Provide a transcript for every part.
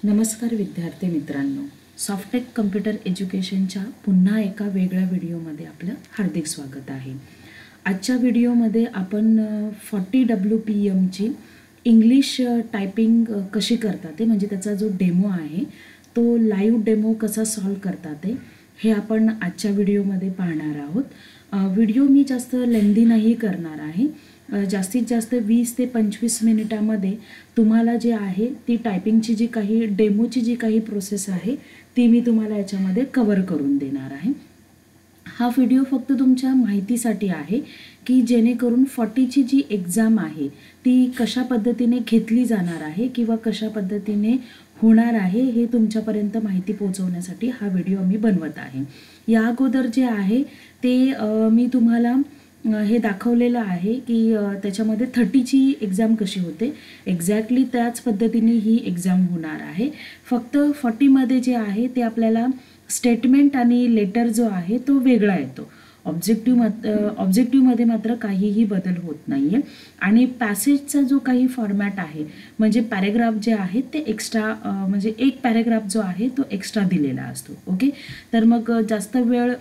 नमस्कार विद्यार्थी मित्रांनो, सॉफ्टटेक कम्प्युटर एज्युकेशनच्या पुन्हा एका वेगळ्या व्हिडिओमध्ये आपलं हार्दिक स्वागत आहे। आजच्या व्हिडिओमध्ये आपण 40WPMची इंग्लिश टायपिंग कशी करतात ते म्हणजे त्याचा जो डेमो आहे तो लाईव्ह डेमो कसा सॉल्व करतात हे आपण आजच्या व्हिडिओमध्ये पाहणार आहोत। व्हिडिओ मी जास्त लेंदी नाही करणार आहे, जास्तीत जास्त 20 ते 25 मिनिटांमध्ये तुम्हाला जे आहे ती टायपिंगची जी काही डेमोची जी काही प्रोसेस आहे ती मी तुम्हाला याच्यामध्ये कव्हर करून देणार आहे। हा व्हिडिओ फक्त तुमच्या माहितीसाठी आहे की जेणेकरून 40ची जी एग्जाम आहे ती कशा पद्धतीने घेतली जाणार आहे किंवा कशा पद्धतीने होणार आहे हे तुमच्यापर्यंत माहिती पोहोचवण्यासाठी हा व्हिडिओ मी बनवत आहे। या अगोदर जे आहे ते मी तुम्हाला हे दाखवलेलं आहे की त्याच्यामध्ये 30ची एग्जाम कशी होते, एक्झॅक्टली त्याच पद्धतीने ही एग्जाम होणार आहे। फक्त 40मध्ये जे आहे ते आपल्याला स्टेटमेंट आणि लेटर जो आहे तो वेगळा येतो। ऑब्जेक्टिव्हमध्ये मात्र काहीही बदल होत नाहीये आणि पॅसेजचा जो काही फॉर्मॅट आहे म्हणजे पॅरेग्राफ जे आहे ते एक्स्ट्रा म्हणजे एक पॅरेग्राफ जो आहे तो एक्स्ट्रा दिलेला असतो। ओके, तर मग जास्त वेळ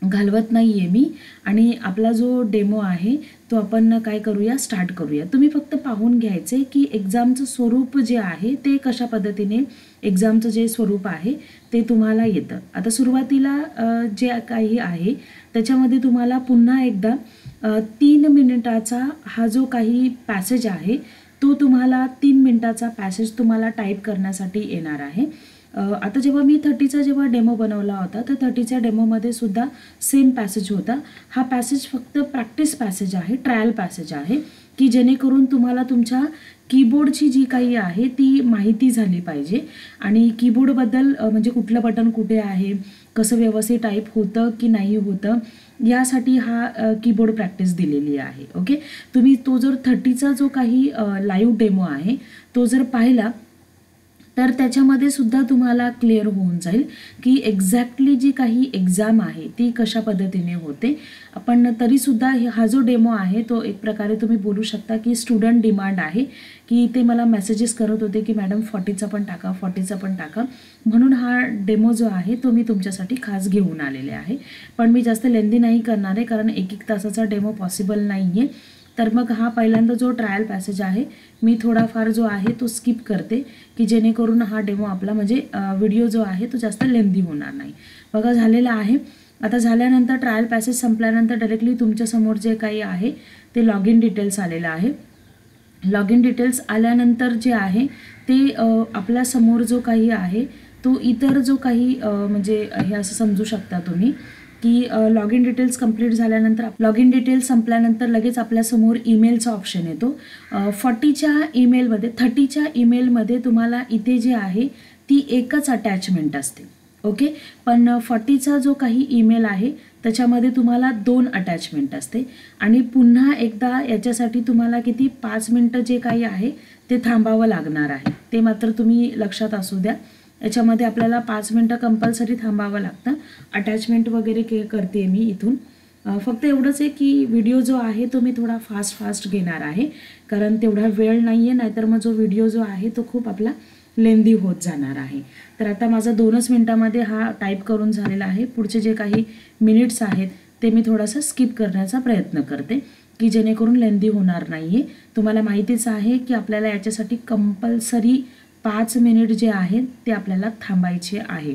घालवत नाहीये मी आणि आपला जो डेमो आहे तो आपण काय करूया, स्टार्ट करूया। तुम्ही फक्त पाहून घ्यायचे की एग्जामचं स्वरूप जे आहे ते कशा पद्धतीने एग्जामचं जे स्वरूप आहे ते तुम्हाला येतं। आता सुरुवातीला जे काही आहे त्याच्यामध्ये तुम्हाला पुन्हा एकदा 3 मिनिटाचा हा जो काही पॅसेज आहे तो तुम्हाला 3 मिनिटाचा पॅसेज तुम्हाला टाईप करण्यासाठी येणार आहे। आता जेव्हा मी 30चा जेव्हा डेमो बनवला होता तर 30च्या डेमोमध्ये सुद्धा सेम पॅसेज होता। हा पॅसेज फक्त प्रॅक्टिस पॅसेज आहे, ट्रायल पॅसेज आहे की जेणेकरून तुम्हाला तुमच्या कीबोर्डची जी काही आहे ती माहिती झाली पाहिजे आणि कीबोर्डबद्दल म्हणजे कुठलं बटन कुठे आहे, कसं व्यवस्थित टाईप होतं की नाही होतं यासाठी हा कीबोर्ड प्रॅक्टिस दिलेली आहे। ओके, तुम्ही तो जर 30चा जो काही लाईव्ह डेमो आहे तो जर पाहिला तर त्याच्यामध्ये सुद्धा तुम्हाला क्लिअर होऊन जाईल की एक्झॅक्टली जी काही एग्जाम आहे ती कशा पद्धतीने होते। पण तरीसुद्धा हा जो डेमो आहे तो एक प्रकारे तुम्ही बोलू शकता की स्टुडंट डिमांड आहे की ते मला मेसेजेस करत होते की मॅडम 40चा पण टाका, 40चा पण टाका, म्हणून हा डेमो जो आहे तो मी तुमच्यासाठी खास घेऊन आलेले आहे। पण मी जास्त लेंदी नाही करणार आहे कारण 1-1 तासाचा डेमो पॉसिबल नाही आहे। तर मग हा पहिल्यांदा जो ट्रायल पॅसेज आहे मी थोडाफार जो आहे तो स्किप करते की जेणेकरून हा डेमो आपला म्हणजे व्हिडिओ जो आहे तो जास्त लेंदी होणार नाही। बघा झालेला आहे। आता झाल्यानंतर ट्रायल पॅसेज संपल्यानंतर डायरेक्टली तुमच्यासमोर जे काही आहे ते लॉग इन डिटेल्स आलेलं आहे। लॉग इन डिटेल्स आल्यानंतर जे आहे ते आपल्यासमोर जो काही आहे तो इतर जो काही म्हणजे हे असं समजू शकता तुम्ही की लॉग इन डिटेल्स कंप्लीट झाल्यानंतर लॉग इन डिटेल्स संपल्यानंतर लगेच आपल्यासमोर ईमेलचा ऑप्शन येतो। 30च्या ईमेलमध्ये तुम्हाला इथे जे आहे ती एकच अटॅचमेंट असते। ओके, पण 40चा जो काही ईमेल आहे त्याच्यामध्ये तुम्हाला 2 अटॅचमेंट असते आणि पुन्हा एकदा याच्यासाठी तुम्हाला किती 5 मिनिटं जे काही आहे ते थांबावं लागणार आहे, ते मात्र तुम्ही लक्षात असू द्या। याच्यामध्ये आपल्याला 5 मिनिटं कंपल्सरी थांबावं लागतं। अटॅचमेंट वगैरे करते मी इथून। फक्त एवढंच आहे की व्हिडिओ जो आहे तो मी थोडा फास्ट घेणार आहे कारण तेवढा वेळ नाही आहे, नाहीतर मग जो व्हिडिओ जो आहे तो खूप आपला लेंदी होत जाणार आहे। तर आता माझा 2च मिनिटामध्ये हा टाईप करून झालेला आहे। पुढचे जे काही मिनिट्स आहेत ते मी थोडासा स्किप करण्याचा प्रयत्न करते की जेणेकरून लेंदी होणार नाही आहे। तुम्हाला माहितीच आहे की आपल्याला याच्यासाठी कंपल्सरी 5 मिनिट जे आहेत ते आपल्याला थांबायचे आहे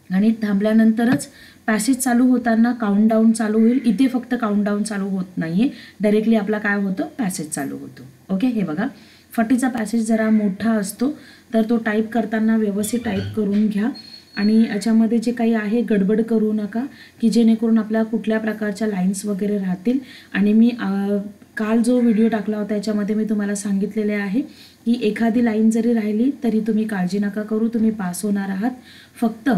आणि थांबल्यानंतरच पॅसेज चालू होताना काउंटडाऊन चालू होईल। इथे फक्त काउंटडाऊन चालू होत नाहीये, डायरेक्टली आपला काय होतं पॅसेज चालू होतो। ओके, हे बघा 40चा पॅसेज जरा मोठा असतो तर तो टाईप करताना व्यवस्थित टाईप करून घ्या आणि याच्यामध्ये जे काही आहे गडबड करू नका की जेणेकरून आपल्या कुठल्या प्रकारच्या लाईन्स वगैरे राहतील। आणि मी काल जो व्हिडिओ टाकला होता याच्यामध्ये मी तुम्हाला सांगितलेले आहे की एखादी लाईन जरी राहिली तरी तुम्ही काळजी नका करू, तुम्ही पास होणार आहात। फक्त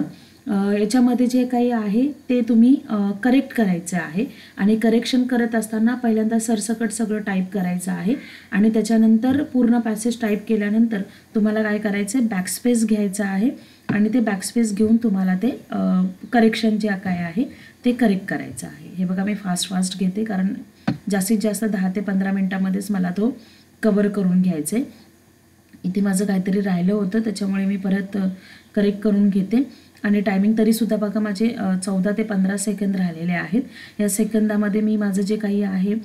याच्यामध्ये जे काही आहे ते तुम्ही करेक्ट करायचं आहे आणि करेक्शन करत असताना पहिल्यांदा सरसकट सगळं टाईप करायचं आहे आणि त्याच्यानंतर पूर्ण पॅसेज टाईप केल्यानंतर तुम्हाला काय करायचं आहे, बॅकस्पेस घ्यायचं आहे आणि ते बॅकस्पेस घेऊन तुम्हाला ते करेक्शन जे काय आहे ते करेक्ट करायचं आहे। हे बघा मी फास्ट घेते कारण जास्तीत जास्त 10 ते 15 मिनिटांमध्येच मला तो कव्हर करून घ्यायचा आहे। इथे माझं काहीतरी राहिलं होतं, त्याच्यामुळे मी परत करेक्ट करून घेते. आणि टायमिंग तरीसुद्धा बघा माझे 14 ते 15 सेकंद राहिलेले आहेत. या सेकंदामध्ये मी माझं जे काही आहे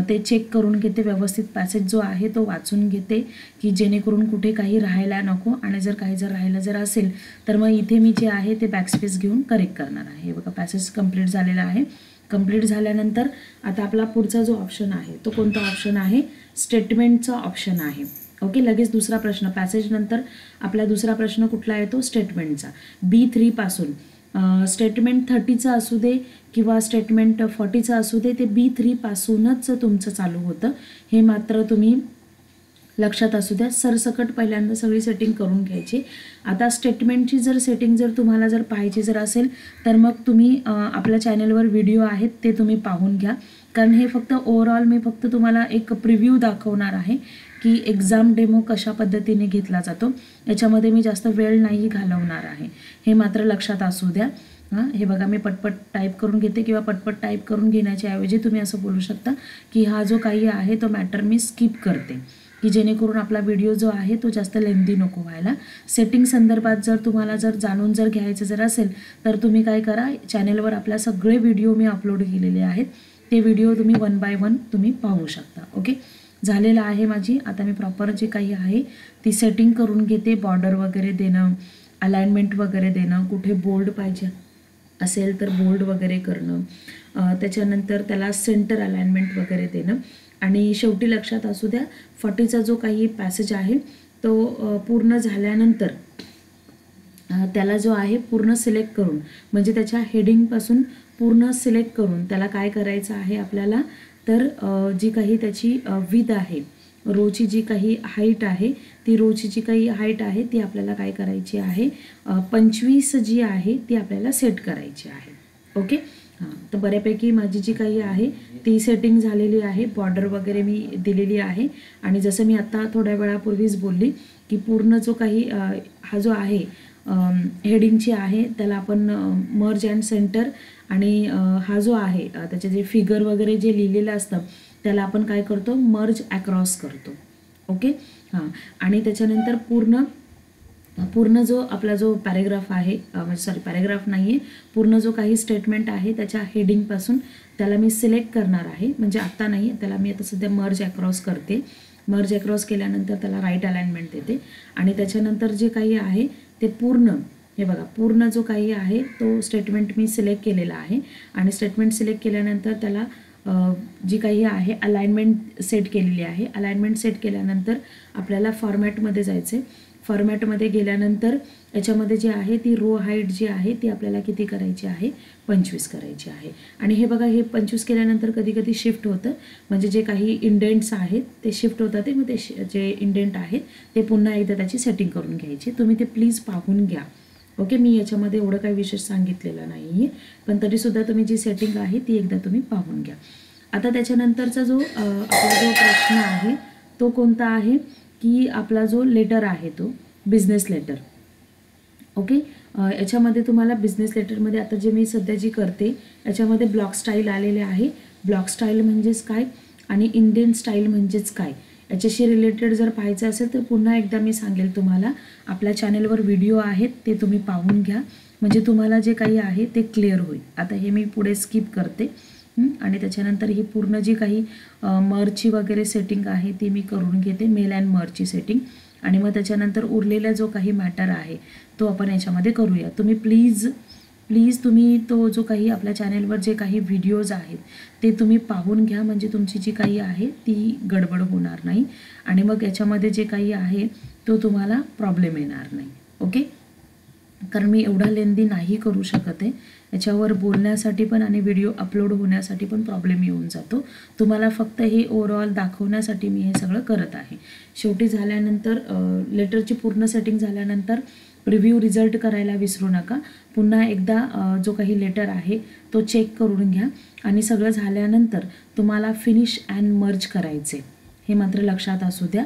ते चेक करून घेते, व्यवस्थित पॅसेज जो आहे तो वाचून घेते, की जेणेकरून कुठे काही राहायला नको. आणि जर काही राहिलं जर असेल तर मग इथे मी जे आहे ते बॅकस्पेस घेऊन करेक्ट करणार आहे. बघा पॅसेज कंप्लीट झालेला आहे. कंप्लीट झाल्यानंतर आता आपला पुढचा जो ऑप्शन आहे तो कोणता ऑप्शन आहे, स्टेटमेंटचा ऑप्शन आहे. ओके, लगेच दुसरा प्रश्न, पॅसेज नंतर आपला दुसरा प्रश्न कुठला आहे, तो स्टेटमेंटचा. B3 पासून स्टेटमेंट 30चं असू दे किंवा स्टेटमेंट 40चं असू दे, ते B3 पासूनच तुमचं चालू होतं, हे मात्र तुम्ही लक्षात असू द्या. सरसकट पहिल्यांदा सगळी सेटिंग करून घ्यायची. आता स्टेटमेंटची जर सेटिंग जर तुम्हाला जर पाहिजे जर असेल तर मग तुम्ही आपल्या चॅनलवर व्हिडिओ आहेत ते तुम्ही पाहून घ्या, कारण हे फक्त ओव्हरऑल मी फक्त तुम्हाला एक प्रिव्ह्यू दाखवणार आहे की एक्झाम डेमो कशा पद्धतीने घेतला जातो. याच्यामध्ये मी जास्त वेळ नाही घालवणार आहे, हे मात्र लक्षात असू द्या. हे बघा मी पटपट टाईप करून घेते, किंवा पटपट टाईप करून घेण्याच्या ऐवजी तुम्ही असं बोलू शकता की हा जो काही आहे तो मॅटर मी स्किप करते, की जेणेकरून आपला व्हिडिओ जो आहे तो जास्त लेंदी नको व्हायला. सेटिंग संदर्भात जर तुम्हाला जर जाणून जर घ्यायचं जर असेल तर तुम्ही काय करा, चॅनेलवर आपल्या सगळे व्हिडिओ मी अपलोड केलेले आहेत, ते व्हिडिओ तुम्ही 1 बाय 1 तुम्ही पाहू शकता. ओके, झालेलं आहे माझी. आता मी प्रॉपर जे काही आहे ती सेटिंग करून घेते. बॉर्डर वगैरे देणं, अलाइनमेंट वगैरे देणं, कुठे बोल्ड पाहिजे असेल तर बोल्ड वगैरे करणं, त्याच्यानंतर त्याला सेंटर अलाइनमेंट वगैरे देणं. आणि शेवटी लक्षात असू द्या, 40चा जो काही पॅसेज आहे तो पूर्ण झाल्यानंतर त्याला जो आहे पूर्ण सिलेक्ट करून, म्हणजे त्याच्या हेडिंगपासून पूर्ण सिलेक्ट करून त्याला काय करायचं आहे आपल्याला, तर जी काही त्याची विथ आहे, रोची जी काही हाईट आहे, ती रोची जी काही हाईट आहे ती आपल्याला काय करायची आहे, 25 जी आहे ती आपल्याला सेट करायची आहे. ओके, तर बऱ्यापैकी माझी जी काही आहे ती सेटिंग झालेली आहे. बॉर्डर वगैरे मी दिलेली आहे. आणि जसं मी आत्ता थोड्या वेळापूर्वीच बोलली की पूर्ण जो काही हा जो आहे हेडिंगची आहे त्याला आपण मर्ज अँड सेंटर, आणि हा जो आहे त्याचे जे फिगर वगैरे जे लिहिलेलं असतं त्याला आपण काय करतो, मर्ज अक्रॉस करतो. ओके, आणि त्याच्यानंतर पूर्ण जो आपला जो पॅरेग्राफ आहे, सॉरी पॅरेग्राफ नाही आहे, पूर्ण जो काही स्टेटमेंट आहे त्याच्या हेडिंगपासून त्याला मी सिलेक्ट करणार आहे. म्हणजे आत्ता नाही, त्याला मी आता सध्या मर्ज अक्रॉस करते. मर्ज अक्रॉस केल्यानंतर त्याला राईट अलाइनमेंट देते. आणि त्याच्यानंतर जे काही आहे ते पूर्ण, हे बघा पूर्ण जो काही आहे तो स्टेटमेंट मी सिलेक्ट केलेला आहे. आणि स्टेटमेंट सिलेक्ट केल्यानंतर त्याला जी काही आहे अलाइनमेंट सेट केलेली आहे. अलाइनमेंट सेट केल्यानंतर आपल्याला फॉर्मॅटमध्ये जायचं आहे. फॉर्मॅटमध्ये गेल्यानंतर याच्यामध्ये जी आहे ती रो हाईट जी आहे ती आपल्याला किती करायची आहे, 25 करायची आहे. आणि हे बघा, हे 25 केल्यानंतर कधी कधी शिफ्ट होतं, म्हणजे जे काही इंडेंट्स आहेत ते शिफ्ट होतात. ते मग ते जे इंडेंट आहेत ते पुन्हा एकदा त्याची सेटिंग करून घ्यायची. तुम्ही ते प्लीज पाहून घ्या. ओके, मी याच्यामध्ये एवढं काही विशेष सांगितलेलं नाही आहे, पण तरीसुद्धा तुम्ही जी सेटिंग आहे ती एकदा तुम्ही पाहून घ्या. आता त्याच्यानंतरचा जो आपला जो प्रश्न आहे तो कोणता आहे, की आपला जो लेटर आहे तो बिझनेस लेटर. ओके, याच्यामध्ये तुम्हाला बिझनेस लेटरमध्ये आता जे मी सध्या जी करते याच्यामध्ये ब्लॉक स्टाईल आलेले आहे. ब्लॉक स्टाईल म्हणजेच काय आणि इंडियन स्टाईल म्हणजेच काय, याच्याशी रिलेटेड जर पाहायचं असेल तर पुन्हा एकदा मी सांगेल तुम्हाला, आपल्या चॅनलवर व्हिडिओ आहेत ते तुम्ही पाहून घ्या, म्हणजे तुम्हाला जे काही आहे ते क्लिअर होईल. आता हे मी पुढे स्किप करते. आणि त्याच्यानंतर ही पूर्ण जी काही मर्जची वगैरे सेटिंग आहे ती मी करून घेते, मेल अँड मर्जची सेटिंग. आणि मग त्याच्यानंतर उरलेला जो काही मॅटर आहे तो आपण याच्यामध्ये करूया. तुम्ही प्लीज तुम्ही तो जो काही आपल्या चॅनेलवर जे काही व्हिडिओज आहेत ते तुम्ही पाहून घ्या, म्हणजे तुमची जी काही आहे ती गडबड होणार नाही आणि मग याच्यामध्ये जे काही आहे तो तुम्हाला प्रॉब्लेम येणार नाही. ओके, कारण मी एवढा लेंदी नाही करू शकत आहे. याच्यावर बोलण्यासाठी पण आणि व्हिडिओ अपलोड होण्यासाठी पण प्रॉब्लेम येऊन जातो. तुम्हाला फक्त हे ओव्हरऑल दाखवण्यासाठी मी हे सगळं करत आहे. शेवटी झाल्यानंतर लेटरची पूर्ण सेटिंग झाल्यानंतर रिव्ह्यू रिझल्ट करायला विसरू नका. पुन्हा एकदा जो काही लेटर आहे तो चेक करून घ्या आणि सगळं झाल्यानंतर तुम्हाला फिनिश अँड मर्ज करायचे, हे मात्र लक्षात असू द्या.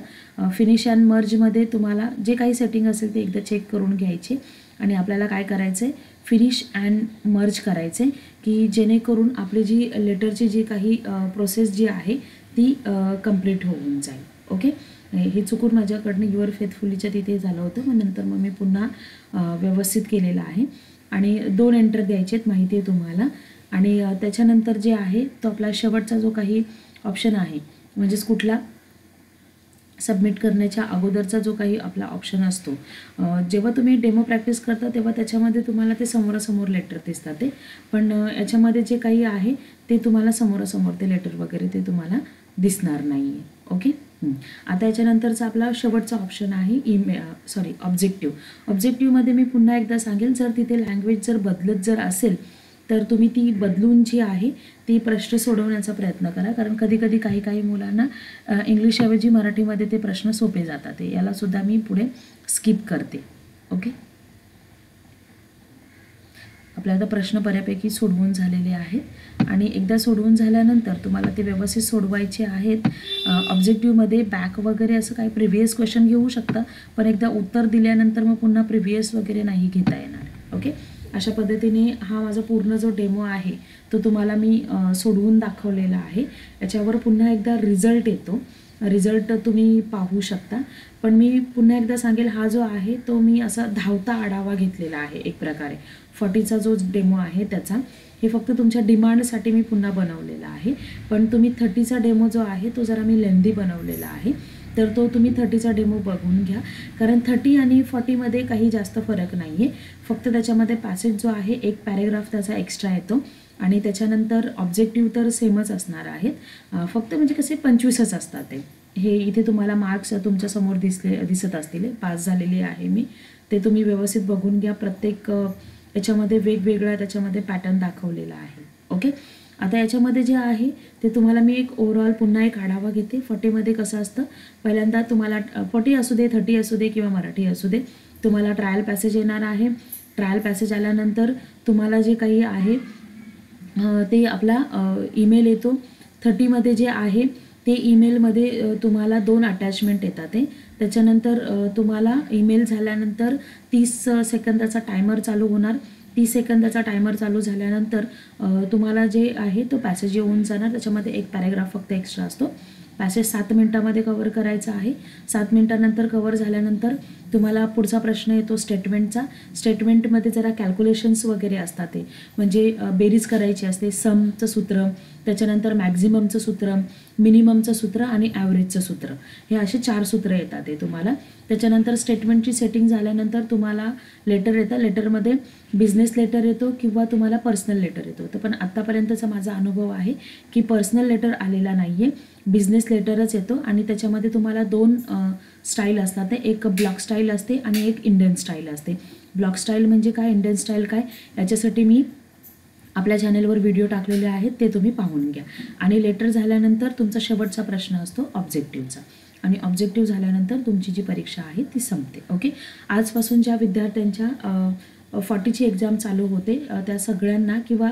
फिनिश अँड मर्जमध्ये तुम्हाला जे काही सेटिंग असेल ते एकदा चेक करून घ्यायचे आणि आपल्याला काय करायचं आहे, फिनिश अँड मर्ज करायचे, की जेणेकरून आपली जी लेटरची जी काही प्रोसेस जी आहे ती कंप्लीट होऊन जाईल. ओके, हे चुकून माझ्याकडनं युअर फेथफुलीच्या तिथे झालं होतं, मग नंतर मग मी पुन्हा व्यवस्थित केलेलं आहे. आणि 2 एंटर द्यायचे आहेत, माहिती आहे तुम्हाला. आणि त्याच्यानंतर जे आहे तो आपला शेवटचा जो काही ऑप्शन आहे, म्हणजेच कुठला सबमिट करण्याच्या अगोदरचा जो काही आपला ऑप्शन असतो, जेव्हा तुम्ही डेमो प्रॅक्टिस करता तेव्हा त्याच्यामध्ये तुम्हाला ते समोरासमोर लेटर दिसतात ते, पण याच्यामध्ये जे काही आहे ते तुम्हाला समोरासमोर ते लेटर वगैरे ते तुम्हाला दिसणार नाही आहे. ओके. आता याच्यानंतरचा आपला शेवटचा ऑप्शन आहे ऑब्जेक्टिव्हमध्ये मी पुन्हा एकदा सांगेल, जर तिथे लँग्वेज जर बदलत जर असेल तर तुम्ही ती बदलून जी आहे ती प्रश्न सोडवण्याचा प्रयत्न करा, कारण कधी कधी काही मुलांना इंग्लिशऐवजी मराठीमध्ये ते प्रश्न सोपे जातात. यालासुद्धा मी पुढे स्किप करते. ओके. आपल्याला आता प्रश्न बऱ्यापैकी सोडवून झालेले आहेत आणि एकदा सोडवून झाल्यानंतर तुम्हाला ते व्यवस्थित सोडवायचे आहेत. ऑब्जेक्टिव्हमध्ये बॅक वगैरे असं काही प्रिव्हियस क्वेश्चन घेऊ शकता, पण एकदा उत्तर दिल्यानंतर मग पुन्हा प्रिव्हियस वगैरे नाही घेता येणार. ओके. अशा पद्धतीने हा माझा पूर्ण जो डेमो आहे तो तुम्हाला मी सोडवून दाखवलेला आहे. याच्यावर पुन्हा एकदा रिझल्ट येतो, रिझल्ट तुम्ही पाहू शकता. पण मी पुन्हा एकदा सांगेल, हा जो आहे तो मी असा धावता आढावा घेतलेला आहे एक प्रकारे. 40चा जो डेमो आहे त्याचा, हे फक्त तुमच्या डिमांडसाठी मी पुन्हा बनवलेला आहे. पण तुम्ही 30चा डेमो जो आहे तो जरा मी लेंदी बनवलेला आहे, तर तो तुम्ही 30चा डेमो बघून घ्या, कारण 30 आणि 40मध्ये काही जास्त फरक नाही आहे. फक्त त्याच्यामध्ये पॅसेज जो आहे एक पॅरेग्राफ त्याचा एक्स्ट्रा येतो आणि त्याच्यानंतर ऑब्जेक्टिव्ह तर सेमच असणार आहेत, फक्त म्हणजे कसे 25च असतात ते. हे इथे तुम्हाला मार्क्स तुमच्यासमोर दिसत असतील, पास झालेले आहे मी, ते तुम्ही व्यवस्थित बघून घ्या. प्रत्येक याच्यामध्ये वेगवेगळा त्याच्यामध्ये पॅटर्न दाखवलेला आहे. ओके. आता याच्यामध्ये जे आहे ते तुम्हाला मी एक ओव्हरऑल पुन्हा एक आढावा घेते. 40मध्ये कसं असतं, पहिल्यांदा तुम्हाला 40 असू दे, 30 असू दे किंवा मराठी असू दे, तुम्हाला ट्रायल पॅसेज येणार आहे. ट्रायल पॅसेज आल्यानंतर तुम्हाला जे काही आहे ते आपला ईमेल येतो. 30मध्ये जे आहे ते ईमेलमध्ये तुम्हाला 2 अटॅचमेंट येतात ते. त्याच्यानंतर तुम्हाला ईमेल झाल्यानंतर 30 सेकंदाचा टायमर चालू होणार. 30 सेकंदाचा टायमर चालू झाल्यानंतर तुम्हाला जे आहे तो पॅसेज येऊन जाणार. त्याच्यामध्ये एक पॅरेग्राफ फक्त एक्स्ट्रा असतो. पॅसेज 7 मिनिटामध्ये कव्हर करायचा आहे. 7 मिनिटानंतर कव्हर झाल्यानंतर तुम्हाला पुढचा प्रश्न येतो स्टेटमेंटचा. स्टेटमेंटमध्ये जरा कॅल्क्युलेशन्स वगैरे असतात ते, म्हणजे बेरीज करायची असते, समचं सूत्र, त्याच्यानंतर मॅक्झिममचं सूत्र, मिनिममचं सूत्र आणि ॲव्हरेजचं सूत्र, हे असे 4 सूत्र येतात ते तुम्हाला. त्याच्यानंतर स्टेटमेंटची सेटिंग झाल्यानंतर तुम्हाला लेटर येतं. लेटरमध्ये बिझनेस लेटर येतो किंवा तुम्हाला पर्सनल लेटर येतो. तर पण आत्तापर्यंतचा माझा अनुभव आहे की पर्सनल लेटर आलेला नाही आहे, बिझनेस लेटरच येतो. आणि त्याच्यामध्ये तुम्हाला 2 स्टाईल असतात, एक ब्लॉक स्टाईल असते आणि एक इंडियन स्टाईल असते. ब्लॉक स्टाईल म्हणजे काय, इंडियन स्टाईल काय, याच्यासाठी मी आपल्या चॅनेलवर व्हिडिओ टाकलेले आहेत, ते तुम्ही पाहून घ्या. आणि लेटर झाल्यानंतर तुमचा शेवटचा प्रश्न असतो ऑब्जेक्टिव्हचा, आणि ऑब्जेक्टिव्ह झाल्यानंतर तुमची जी परीक्षा आहे ती संपते. ओके. आजपासून ज्या विद्यार्थ्यांच्या 40ची एक्झाम चालू होते त्या सगळ्यांना, किंवा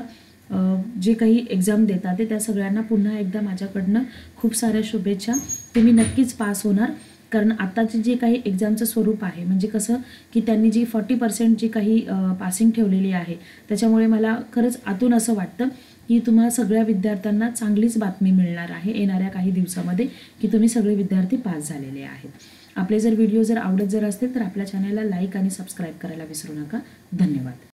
जे काही एक्झाम देतात त्या सगळ्यांना पुन्हा एकदा माझ्याकडनं खूप साऱ्या शुभेच्छा. तुम्ही नक्कीच पास होणार, कारण आत्ताचे जे काही एक्झामचं स्वरूप आहे, म्हणजे कसं की त्यांनी जी 40% जी काही पासिंग ठेवलेली आहे, त्याच्यामुळे मला खरंच आतून असं वाटतं की तुम्हाला सगळ्या विद्यार्थ्यांना चांगलीच बातमी मिळणार आहे येणाऱ्या काही दिवसामध्ये, की तुम्ही सगळे विद्यार्थी पास झालेले आहेत. आपले जर व्हिडिओ जर आवडत असतील तर आपल्या चॅनलला लाईक आणि सबस्क्राईब करायला विसरू नका. धन्यवाद.